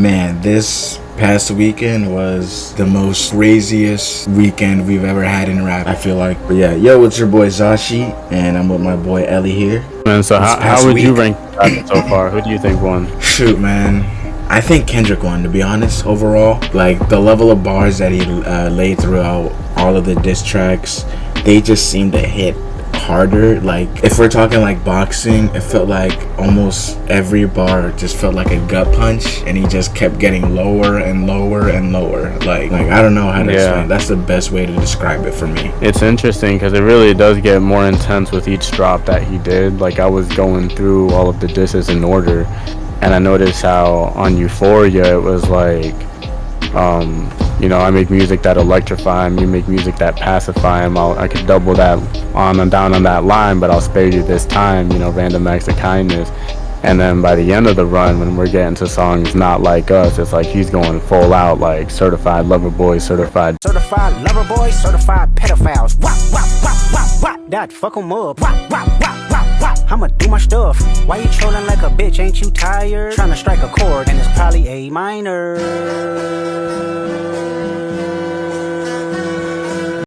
Man, this past weekend was the most craziest weekend we've ever had in rap, I feel like. But yeah, yo, it's your boy Zashi, and I'm with my boy Ely here. And so how would you rank that so far? Who do you think won? Shoot, man. I think Kendrick won, to be honest, overall. Like, the level of bars that he laid throughout all of the diss tracks, they just seem to hit harder. Like, if we're talking like boxing, it felt like almost every bar just felt like a gut punch, and he just kept getting lower and lower and lower. Like I don't know how to explain. That's the best way to describe it for me. It's interesting because it really does get more intense with each drop that he did. Like, I was going through all of the disses in order, and I noticed how on Euphoria it was like, I make music that electrify him, you make music that pacify him. I could double that on and down on that line, but I'll spare you this time, random acts of kindness. And then by the end of the run, when we're getting to songs Not Like Us, it's like he's going full out, like certified lover boy, certified lover boy, certified pedophiles. Wop, wop, wop, wop, wop, that fuck 'em up. Wop, wop, wop, wop, wop, I'ma do my stuff. Why you trolling like a bitch, ain't you tired? Trying to strike a chord, and it's probably A minor.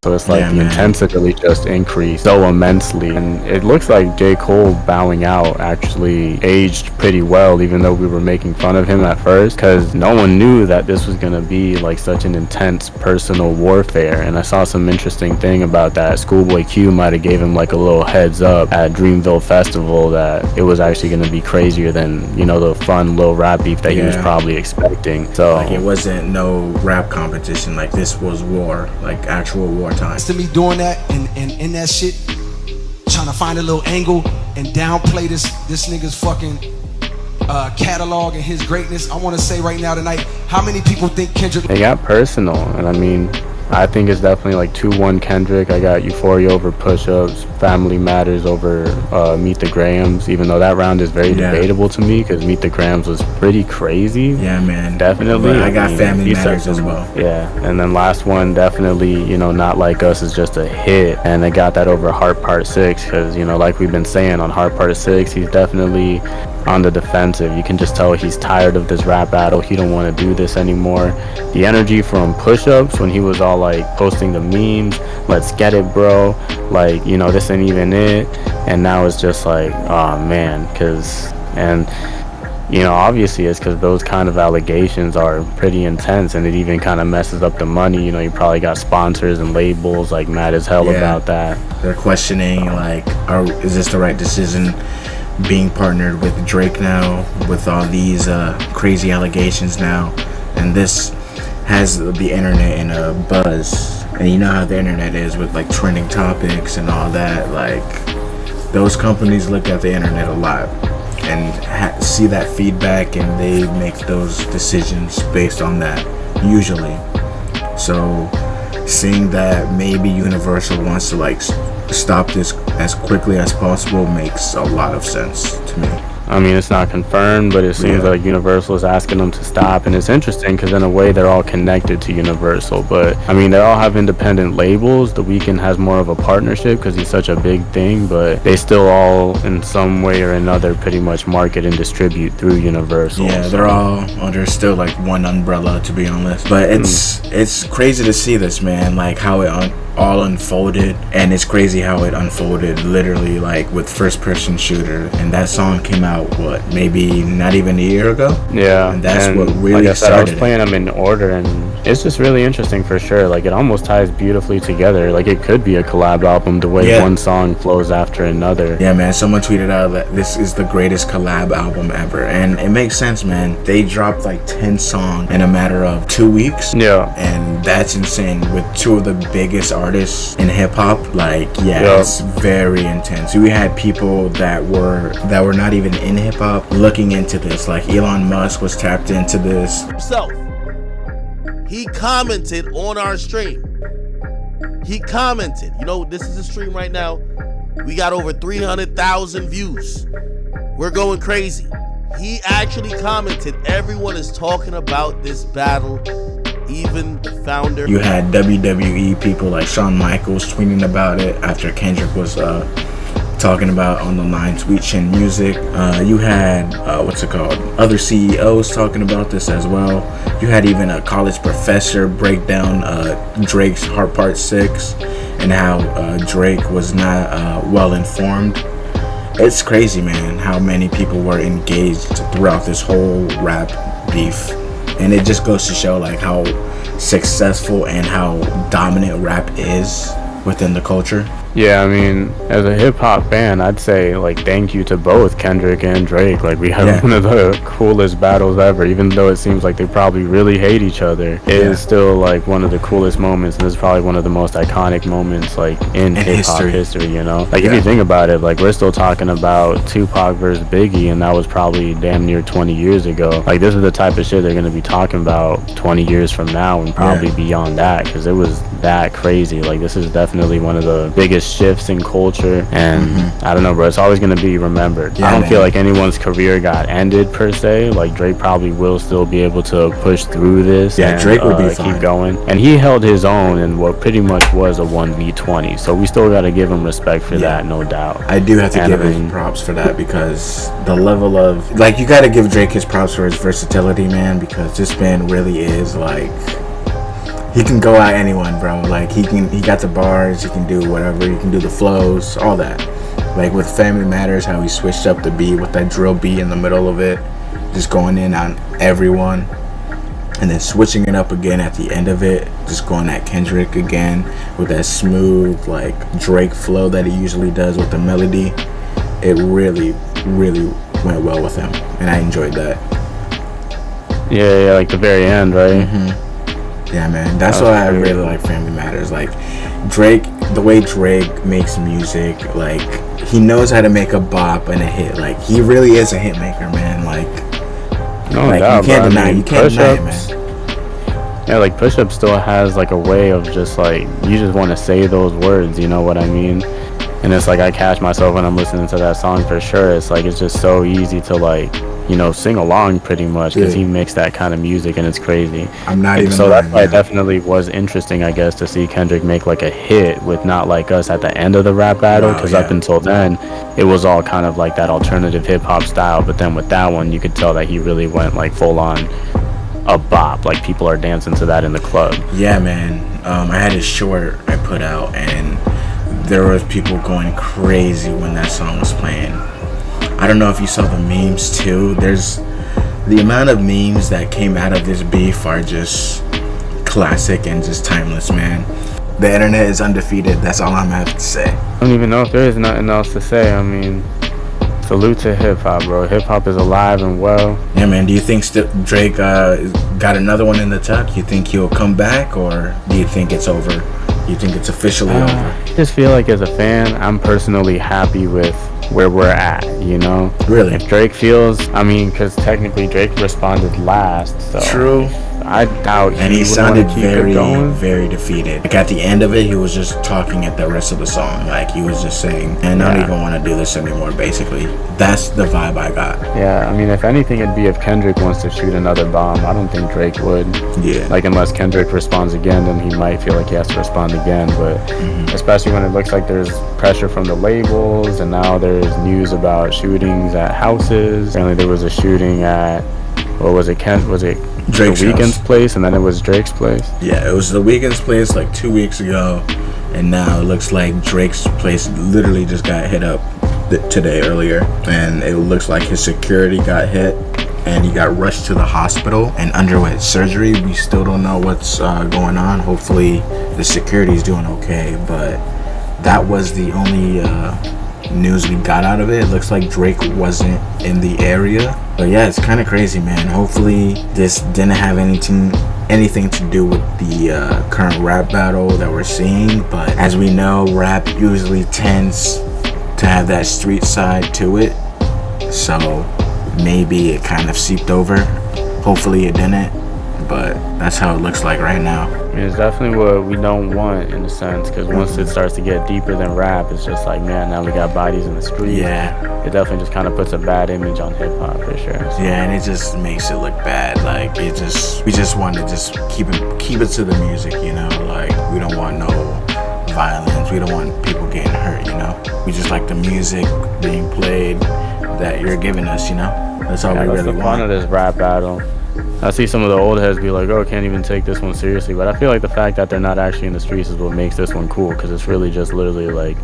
So it's like the intensity really just increased so immensely. And it looks like J. Cole bowing out actually aged pretty well, even though we were making fun of him at first, because no one knew that this was going to be like such an intense personal warfare. And I saw some interesting thing about that. Schoolboy Q might have gave him like a little heads up at Dreamville Festival that it was actually going to be crazier than, the fun little rap beef that he was probably expecting. So like, it wasn't no rap competition. Like, this was war, like actual war time. To me doing that and in that shit, trying to find a little angle and downplay this nigga's fucking catalog and his greatness. I want to say right now tonight, how many people think Kendrick? It got personal, and I mean, I think it's definitely like 2-1 Kendrick. I got Euphoria over Push-Ups, Family Matters over Meet the Grahams, even though that round is very debatable to me because Meet the Grahams was pretty crazy. Yeah, man. Definitely. But I got Family Matters as well. Yeah, and then last one, definitely, Not Like Us is just a hit, and I got that over Heart Part 6 because, like we've been saying on Heart Part 6, he's definitely on the defensive. You can just tell he's tired of this rap battle. He don't want to do this anymore. The energy from Push-Ups when he was all like posting the memes, let's get it, bro, like, this ain't even it. And now it's just like, oh man, obviously it's because those kind of allegations are pretty intense, and it even kind of messes up the money. You probably got sponsors and labels like mad as hell about that. They're questioning like, is this the right decision being partnered with Drake now with all these crazy allegations now? And this has the internet in a buzz, and you know how the internet is with like trending topics and all that. Like, those companies look at the internet a lot and see that feedback, and they make those decisions based on that usually. So seeing that maybe Universal wants to like stop this as quickly as possible makes a lot of sense to me. I mean, it's not confirmed, but it seems like Universal is asking them to stop. And it's interesting because in a way they're all connected to Universal. But I mean, they all have independent labels. The Weeknd has more of a partnership because he's such a big thing, but they still all in some way or another pretty much market and distribute through Universal. Yeah, they're all under still like one umbrella, to be honest. But it's crazy to see this, man, like how it all unfolded. And it's crazy how it unfolded literally like with First Person Shooter, and that song came out maybe not even a year ago. Yeah, and that's what really like I said, started. I was playing them in order, and it's just really interesting for sure. Like, it almost ties beautifully together. Like, it could be a collab album the way one song flows after another. Yeah, man, someone tweeted out that this is the greatest collab album ever, and it makes sense, man. They dropped like 10 songs in a matter of 2 weeks. Yeah, and that's insane with two of the biggest artists in hip-hop. Like, it's very intense. We had people that were not even in hip-hop looking into this. Like, Elon Musk was tapped into this himself. He commented on our stream. He commented, this is the stream right now. We got over 300,000 views. We're going crazy. He actually commented, everyone is talking about this battle, even the founder. You had WWE people like Shawn Michaels tweeting about it after Kendrick was talking about on the line Sweet Chin Music. You had other CEOs talking about this as well. You had even a college professor break down Drake's Heart Part 6 and how Drake was not well informed. It's crazy, man, how many people were engaged throughout this whole rap beef, and it just goes to show like how successful and how dominant rap is within the culture. Yeah, I mean, as a hip-hop fan, I'd say, like, thank you to both Kendrick and Drake. Like, we had one of the coolest battles ever. Even though it seems like they probably really hate each other, it is still, like, one of the coolest moments, and this is probably one of the most iconic moments, like, in hip-hop history, you know? Like, if you think about it, like, we're still talking about Tupac versus Biggie, and that was probably damn near 20 years ago. Like, this is the type of shit they're going to be talking about 20 years from now and probably beyond that, because it was that crazy. Like, this is definitely one of the biggest shifts in culture, and I don't know, bro, it's always going to be remembered. I don't feel like anyone's career got ended per se. Like, Drake probably will still be able to push through this and Drake would be fine. Keep going, and he held his own in what pretty much was a 1v20, so we still got to give him respect for that, no doubt. I do have to give him props for that, because the level of, like, you got to give Drake his props for his versatility, man, because this man really is like, he can go at anyone, bro. Like, he got the bars, he can do whatever, he can do the flows, all that. Like with Family Matters, how he switched up the beat with that drill beat in the middle of it, just going in on everyone, and then switching it up again at the end of it, just going at Kendrick again with that smooth, like, Drake flow that he usually does with the melody. It really, really went well with him, and I enjoyed that. Yeah, like the very end, right? Yeah, man, that's why I really like Family Matters. Like, Drake, the way Drake makes music, like, he knows how to make a bop and a hit. Like, he really is a hit maker, man. Like, no doubt, you can't deny, you can't deny it, man. Yeah, like, Push Up still has like a way of just like, you just want to say those words, you know what I mean? And it's like, I catch myself when I'm listening to that song for sure. It's like, it's just so easy to, like, you know, sing along pretty much, because he makes that kind of music, and it's crazy. I'm not even so that's why it definitely was interesting, I guess, to see Kendrick make like a hit with Not Like Us at the end of the rap battle, because up until then it was all kind of like that alternative hip-hop style, but then with that one you could tell that he really went like full on a bop. Like, people are dancing to that in the club. Yeah, man. I had a short I put out, and there was people going crazy when that song was playing. I don't know if you saw the memes too. There's the amount of memes that came out of this beef are just classic and just timeless, man. The internet is undefeated. That's all I'm gonna have to say. I don't even know if there is nothing else to say. I mean, salute to hip-hop, bro. Hip-hop is alive and well. Yeah, man. Do you think Drake got another one in the tuck? You think he'll come back, or do you think it's over? Do you think it's officially over? I just feel like, as a fan, I'm personally happy with where we're at, you know? Really? If Drake feels, I mean, because technically Drake responded last, so true. I doubt and he sounded very defeated. Like, at the end of it, he was just talking at the rest of the song. Like, he was just saying, I don't even want to do this anymore, basically. That's the vibe I got. Yeah, I mean, if anything, it'd be if Kendrick wants to shoot another bomb. I don't think Drake would. Yeah. Like, unless Kendrick responds again, then he might feel like he has to respond again. But especially when it looks like there's pressure from the labels, and now there's news about shootings at houses. Apparently there was a shooting at, what was it, Drake's The Weeknd's place, and then it was Drake's place? Yeah, it was The Weeknd's place like 2 weeks ago, and now it looks like Drake's place literally just got hit up today, earlier, and it looks like his security got hit, and he got rushed to the hospital and underwent surgery. We still don't know what's going on. Hopefully the security's doing okay, but that was the only news we got out of it. It looks like Drake wasn't in the area, but yeah, it's kind of crazy, man. Hopefully this didn't have anything to do with the current rap battle that we're seeing, but as we know, rap usually tends to have that street side to it, so maybe it kind of seeped over. Hopefully it didn't, but that's how it looks like right now. I mean, it's definitely what we don't want, in a sense, because once it starts to get deeper than rap, it's just like, man, now we got bodies in the street. Yeah. It definitely just kind of puts a bad image on hip-hop, for sure. So. Yeah, and it just makes it look bad. Like, we just want to just keep it to the music, you know? Like, we don't want no violence. We don't want people getting hurt, you know. We just like the music being played that you're giving us, you know. That's all we That's really the fun of want. this rap battle. I see some of the old heads be like, "Oh, can't even take this one seriously," but I feel like the fact that they're not actually in the streets is what makes this one cool, because it's really just literally like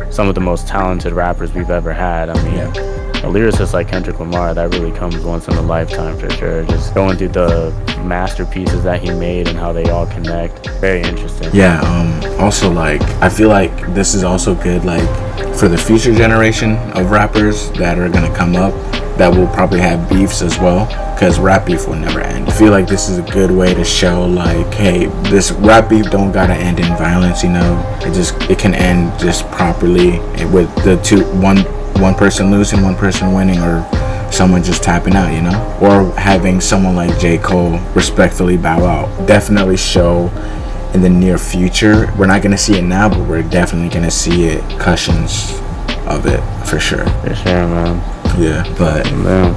some of the most talented rappers we've ever had. I mean, a lyricist like Kendrick Lamar, that really comes once in a lifetime for sure. Just going through the masterpieces that he made and how they all connect, very interesting. Yeah. Also, like, I feel like this is also good, like, for the future generation of rappers that are gonna come up that will probably have beefs as well, because rap beef will never end. I feel like this is a good way to show, like, hey, this rap beef don't gotta end in violence, you know. It can end just properly with one person losing, one person winning, or someone just tapping out, you know, or having someone like J. Cole respectfully bow out. Definitely show in the near future. We're not gonna see it now, but we're definitely gonna see it, cushions of it for sure. For sure, man. Yeah, but Man,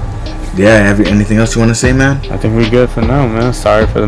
yeah, anything else you want to say, man? I think we good for now, man. Sorry for the